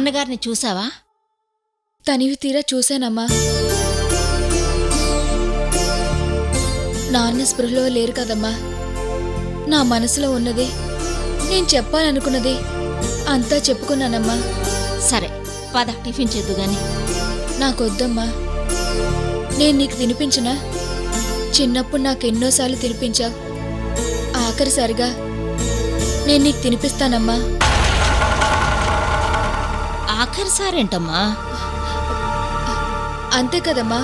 నాన్నగారిని చూసావా? తనివి తీరా చూశానమ్మా. నాన్న స్పృహలో లేరు కదమ్మా. నా మనసులో ఉన్నది, నేను చెప్పాలనుకున్నది అంతా చెప్పుకున్నానమ్మా. సరే పద, టిఫిన్ చేద్దు గాని. నాకొద్దమ్మా. నేను నీకు తినిపించినా? చిన్నప్పుడు నాకెన్నోసార్లు తినిపించావు. ఆఖరిసారిగా నేను నీకు తినిపిస్తానమ్మా. ఆఖరిసారేంటమ్మా? అంతే కదమ్మా.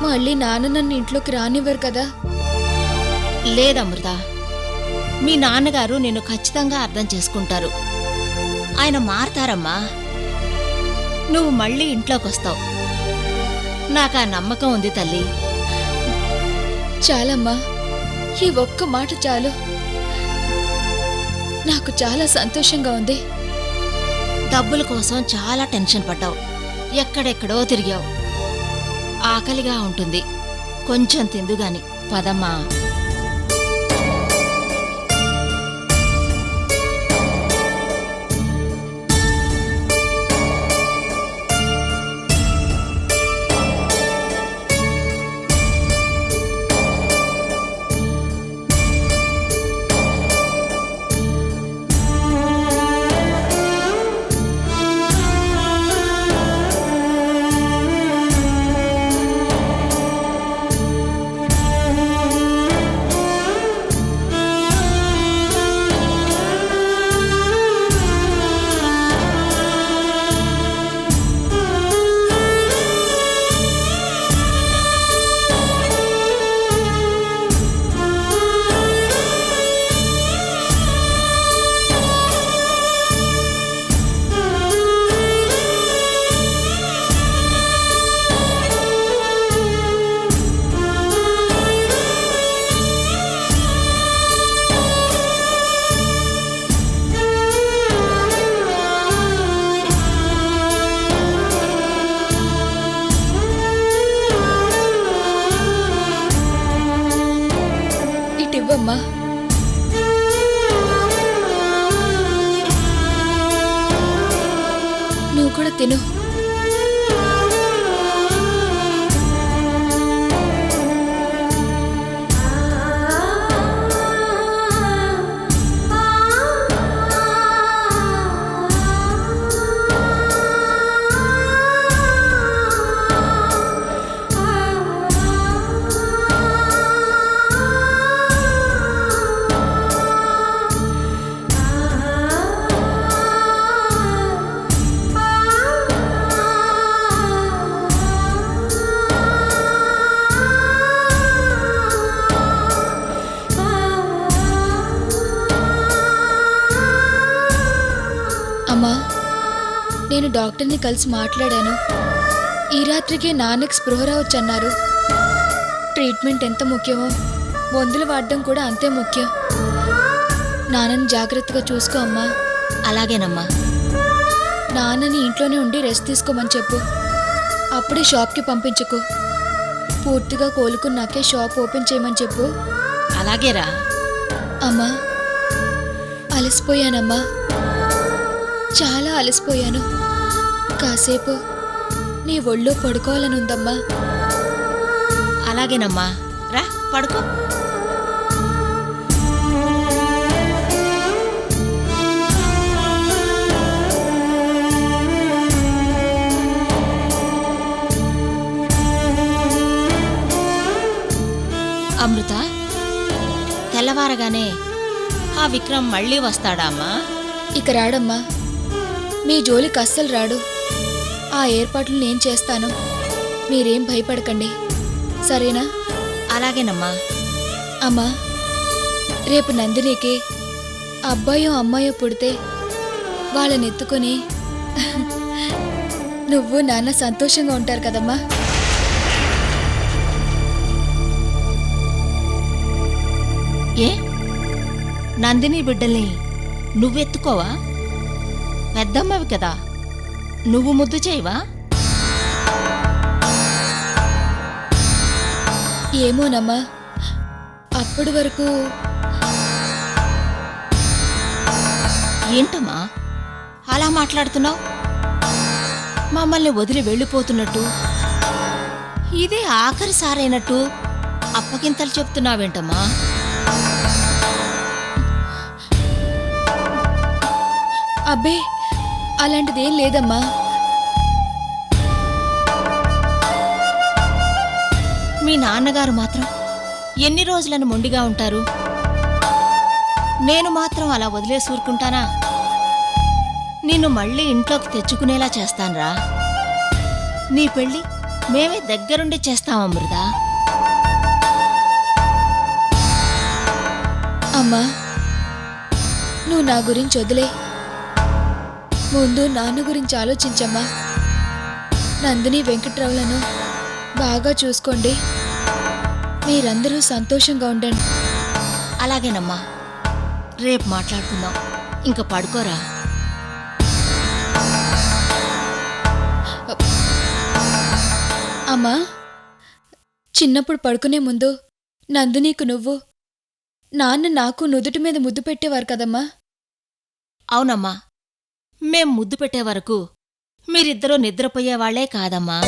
మళ్ళీ నాన్న నన్ను ఇంట్లోకి రానివ్వరు కదా. లేదమృత, మీ నాన్నగారు నిన్ను ఖచ్చితంగా అర్థం చేసుకుంటారు. ఆయన మారతారమ్మా. నువ్వు మళ్ళీ ఇంట్లోకొస్తావు. నాకా నమ్మకం ఉంది తల్లి. చాలమ్మా, ఈ ఒక్క మాట చాలు. నాకు చాలా సంతోషంగా ఉంది. డబ్బుల కోసం చాలా టెన్షన్ పడ్డావు, ఎక్కడెక్కడో తిరిగావు. ఆకలిగా ఉంటుంది, కొంచెం తిందుగాని. పదమ్మా. ఇవ్వమ్మా. నువ్వు కూడా తిను. అమ్మా, నేను డాక్టర్ని కలిసి మాట్లాడాను. ఈ రాత్రికే నాన్నకి స్పృహ రావచ్చన్నారు. ట్రీట్మెంట్ ఎంత ముఖ్యమో మందులు వాడడం కూడా అంతే ముఖ్యం. నాన్నని జాగ్రత్తగా చూసుకో అమ్మా. అలాగేనమ్మా. నాన్నని ఇంట్లోనే ఉండి రెస్ట్ తీసుకోమని చెప్పు. అప్పుడే షాప్కి పంపించకు. పూర్తిగా కోలుకున్నాకే షాప్ ఓపెన్ చేయమని చెప్పు. అలాగేరా. అమ్మా, అలసిపోయానమ్మా, చాలా అలసిపోయాను. కాసేపు నీ ఒళ్ళో పడుకోవాలనుందమ్మా. అలాగేనమ్మా, రా పడుకో. అమృత, తెల్లవారగానే ఆ విక్రమ్ మళ్ళీ వస్తాడా అమ్మా? ఇక రాడమ్మా. మీ జోలికి అస్సలు రాడు. ఆ ఏర్పాట్లు నేను చేస్తాను. మీరేం భయపడకండి, సరేనా? అలాగేనమ్మా. అమ్మా, రేపు నందినికి అబ్బాయో అమ్మాయో పుడితే వాళ్ళని ఎత్తుకొని నువ్వు నాన్న సంతోషంగా ఉంటారు కదమ్మా. ఏ, నందిని బిడ్డల్ని నువ్వెత్తుకోవా? పెద్దమ్మవి కదా, నువ్వు ముద్దు చేయవా? ఏమోనమ్మా, అప్పటి వరకు. ఏంటమ్మా అలా మాట్లాడుతున్నావు? మమ్మల్ని వదిలి వెళ్ళిపోతున్నట్టు ఇదే ఆఖరిసారైనట్టు అప్పగింతలు చెప్తున్నావేంటమ్మా? అబ్బే అలాంటిదేం లేదమ్మా. మీ నాన్నగారు మాత్రం ఎన్ని రోజులను మొండిగా ఉంటారు? నేను మాత్రం అలా వదిలేసి ఊరుకుంటానా? నిన్ను మళ్ళీ ఇంట్లోకి తెచ్చుకునేలా చేస్తాన్రా. నీ పెళ్ళి మేమే దగ్గరుండి చేస్తాం అమృత. అమ్మా నువ్వు నా గురించి వదిలే, ముందు నాన్న గురించి ఆలోచించమ్మా. నందిని వెంకట్రావులను బాగా చూసుకోండి, మీరందరూ సంతోషంగా ఉండండి. అలాగేనమ్మా, రేపు మాట్లాడుకుందాం. ఇంక పడుకోరా. అమ్మా చిన్నప్పుడు పడుకునే ముందు నందినీకు నువ్వు, నాన్న నాకు నుదుటి మీద ముద్దు పెట్టేవారు కదమ్మా. అవునమ్మా, మేం ముద్దు పెట్టే వరకు మీరిద్దరూ నిద్రపోయేవాళ్లే కాదమ్మా.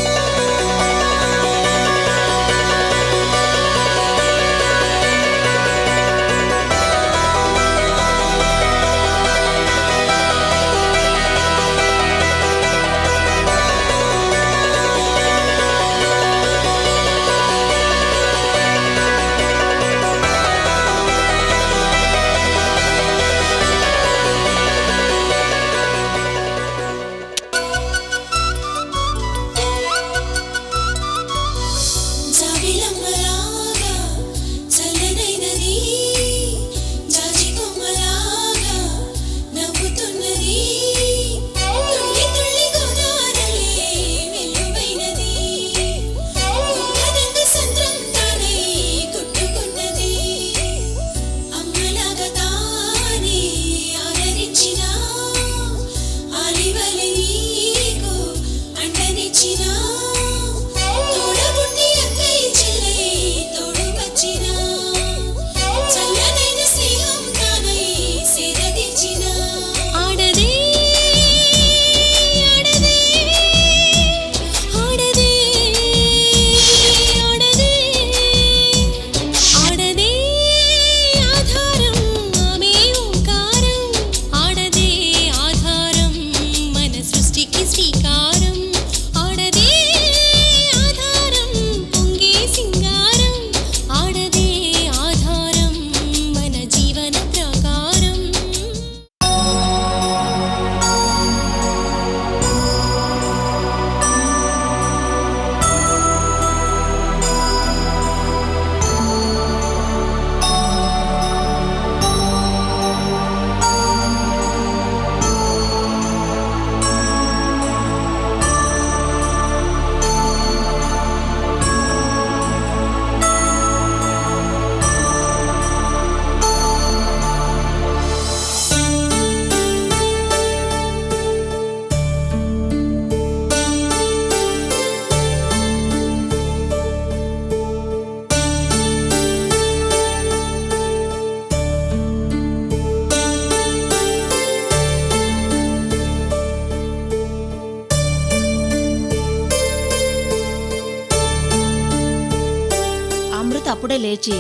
అప్పుడే లేచి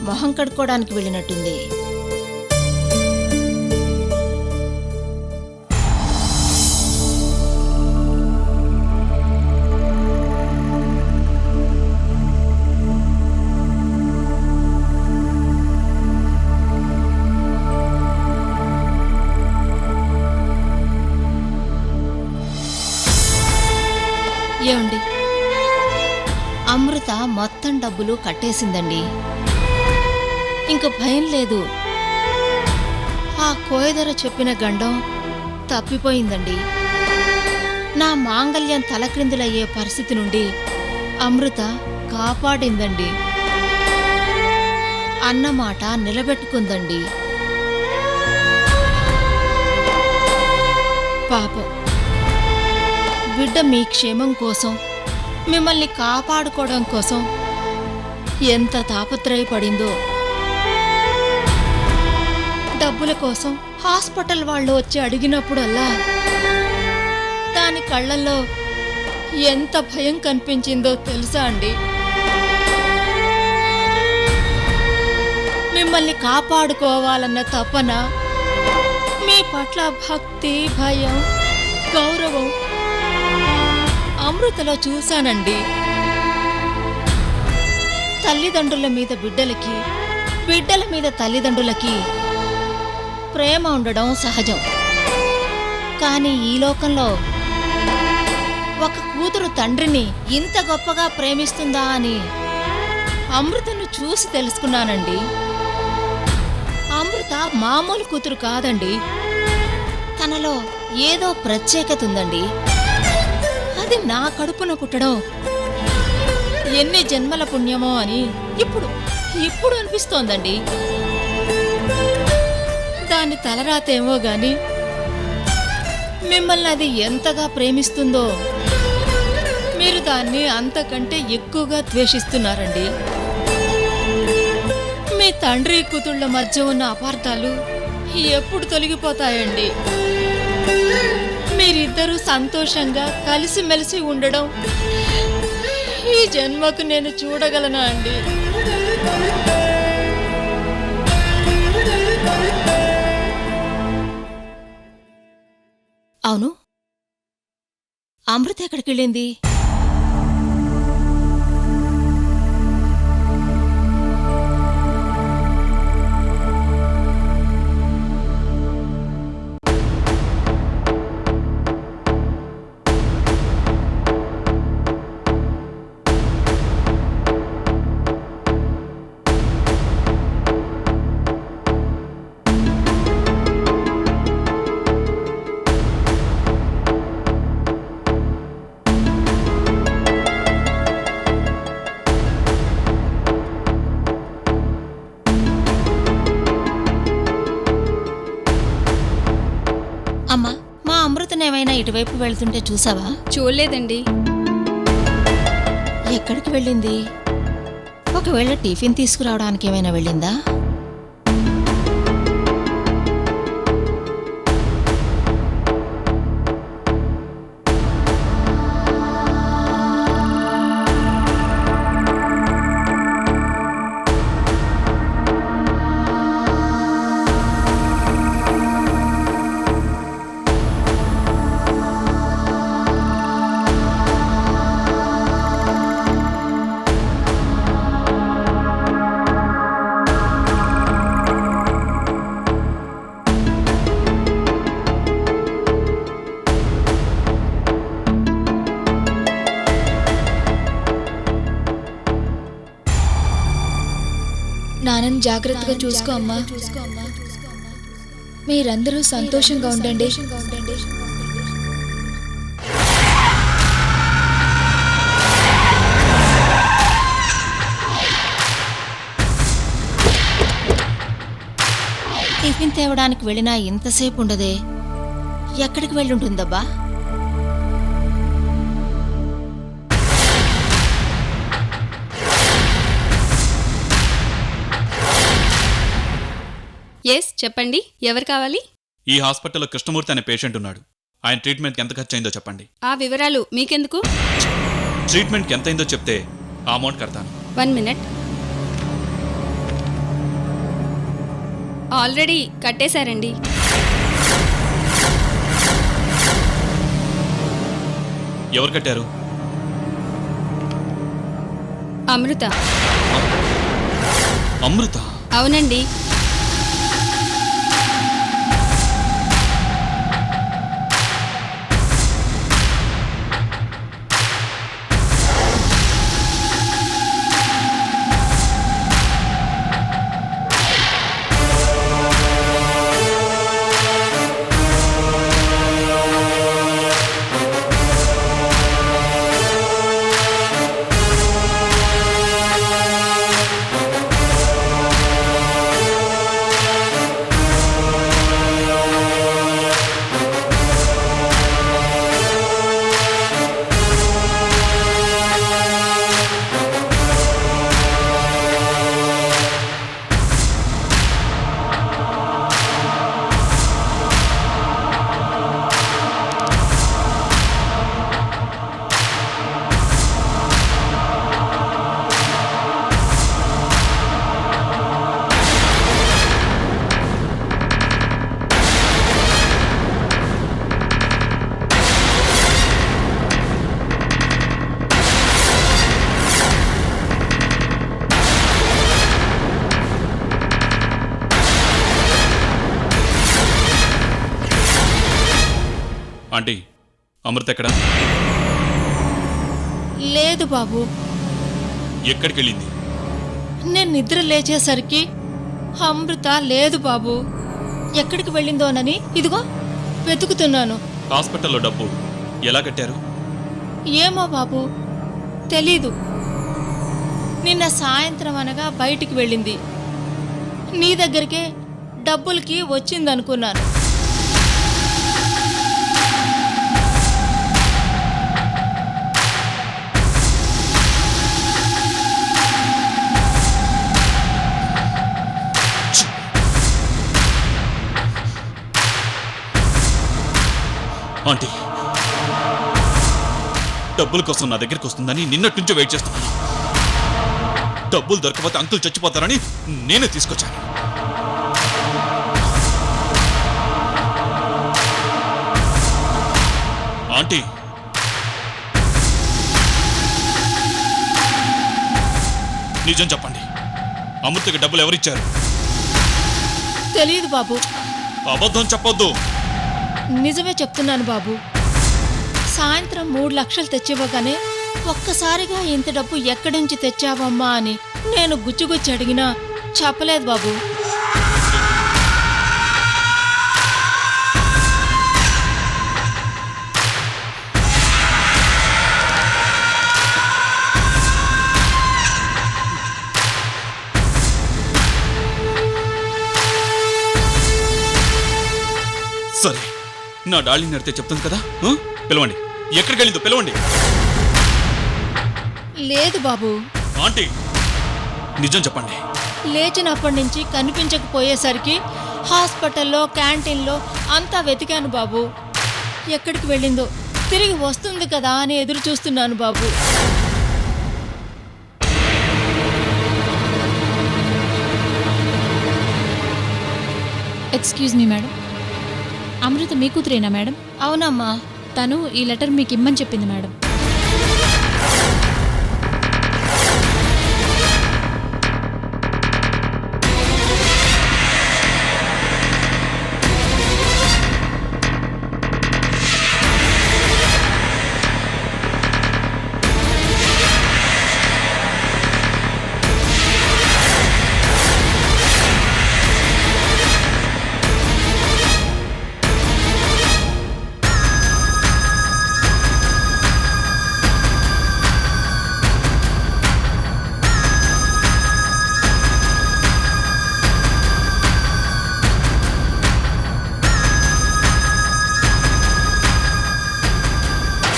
మొహం కడుక్కోవడానికి వెళ్ళినట్టుంది. ఏమండి, అమృత మొత్తం డబ్బులు కట్టేసిందండి. ఇంక భయం లేదు. ఆ కోయదర చెప్పిన గండం తప్పిపోయిందండి. నా మాంగల్యం తలక్రిందులయ్యే పరిస్థితి నుండి అమృత కాపాడిందండి. అన్నమాట నిలబెట్టుకుందండి. పాపం బిడ్డ మీ క్షేమం కోసం, మిమ్మల్ని కాపాడుకోవడం కోసం ఎంత తాపత్రయపడిందో. డబ్బుల కోసం హాస్పిటల్ వాళ్ళు వచ్చి అడిగినప్పుడల్లా దానికి కళ్ళల్లో ఎంత భయం కనిపించిందో తెలుసా అండి? మిమ్మల్ని కాపాడుకోవాలన్న తపన, మీ పట్ల భక్తి, భయం, గౌరవం అమృతలో చూశానండి. తల్లిదండ్రుల మీద బిడ్డలకి, బిడ్డల మీద తల్లిదండ్రులకి ప్రేమ ఉండడం సహజం. కానీ ఈ లోకంలో ఒక కూతురు తండ్రిని ఇంత గొప్పగా ప్రేమిస్తుందా అని అమృతను చూసి తెలుసుకున్నానండి. అమృత మామూలు కూతురు కాదండి. తనలో ఏదో ప్రత్యేకత ఉందండి. అది నా కడుపున పుట్టడం ఎన్ని జన్మల పుణ్యమో అని ఇప్పుడు అనిపిస్తోందండి. దాని తలరాతేమో గాని మిమ్మల్ని అది ఎంతగా ప్రేమిస్తుందో మీరు దాన్ని అంతకంటే ఎక్కువగా ద్వేషిస్తున్నారండి. మీ తండ్రి కూతుళ్ళ మధ్య ఉన్న అపార్థాలు ఎప్పుడు తొలగిపోతాయండి? మీరిద్దరూ సంతోషంగా కలిసిమెలిసి ఉండడం ఈ జన్మకు నేను చూడగలనా అండి? అవును, అమృత ఎక్కడికి వెళ్ళింది? అమ్మా, మా అమృతనేమైనా ఇటువైపు వెళ్తుంటే చూసావా? చూడలేదండి. ఎక్కడికి వెళ్ళింది? ఒకవేళ టిఫిన్ తీసుకురావడానికి ఏమైనా వెళ్ళిందా? నాన్నని జాగ్రత్తగా చూసుకో అమ్మా. మీరందరూ సంతోషంగా ఉండండి. టిఫిన్ తేవడానికి వెళ్ళినా ఇంతసేపు ఉండదే. ఎక్కడికి వెళ్ళుంటుందబ్బా? ఎస్, చెప్పండి. ఎవరు కావాలి? ఈ హాస్పిటల్లో కృష్ణమూర్తి అనే పేషెంట్ ఉన్నాడు. ఆయన ట్రీట్మెంట్కి ఎంత ఖర్చు అయిందో చెప్పండి. ఆ వివరాలు మీకెందుకు? ట్రీట్మెంట్కి ఎంత అయిందో చెప్తే ఆ అమౌంట్ కడతాను. 1 మినిట్. ఆల్రెడీ కట్టేశారండి. ఎవరు కట్టారు? అమృత. అమృత? అవునండి. ఆంటీ, అమృత ఎక్కడా? లేదు బాబు. ఎక్కడికి వెళ్ళింది? నేను నిద్ర లేచేసరికి అమృత లేదు బాబు. ఎక్కడికి వెళ్ళిందోనని ఇదిగో వెతుకుతున్నాను. హాస్పిటల్లో డబ్బు ఎలా కట్టారు? ఏమో బాబు, తెలీదు. నిన్న సాయంత్రం అనగా బయటికి వెళ్ళింది. నీ దగ్గరికే డబ్బులకి వచ్చిందనుకున్నాను. ఆంటీ, డబ్బుల కోసం నా దగ్గరికి వస్తుందని నిన్నటి నుంచి వెయిట్ చేస్తున్నాను. డబ్బులు దొరకపోతే అంకుల్ చచ్చిపోతారని నేనే తీసుకొచ్చాను. ఆంటీ, నిజం చెప్పండి, అమృతకి డబ్బులు ఎవరిచ్చారు? తెలీదు బాబు. అబద్ధం చెప్పొద్దు. నిజమే చెప్తున్నాను బాబు. సాయంత్రం 3 లక్షలు తెచ్చివ్వగానే ఒక్కసారిగా ఇంత డబ్బు ఎక్కడి నుంచి తెచ్చావమ్మా అని నేను గుచ్చిగుచ్చి అడిగినా చెప్పలేదు బాబు. సరే, నా డార్లింగ్ నడితే చెప్తాను కదా. పిలవండి. ఎక్కడికి వెళ్ళిందో పిలవండి. లేదు బాబు. ఆంటీ, నిజం చెప్పండి. లేచినప్పటి నుంచి కనిపించకపోయేసరికి హాస్పిటల్లో, క్యాంటీన్లో అంతా వెతికాను బాబు. ఎక్కడికి వెళ్ళిందో, తిరిగి వస్తుంది కదా అని ఎదురు చూస్తున్నాను బాబు. ఎక్స్క్యూజ్ మీ మేడం, అమృత మీ కూతురేనా మేడం? అవునమ్మా. తను ఈ లెటర్ మీకు ఇమ్మని చెప్పింది మేడం.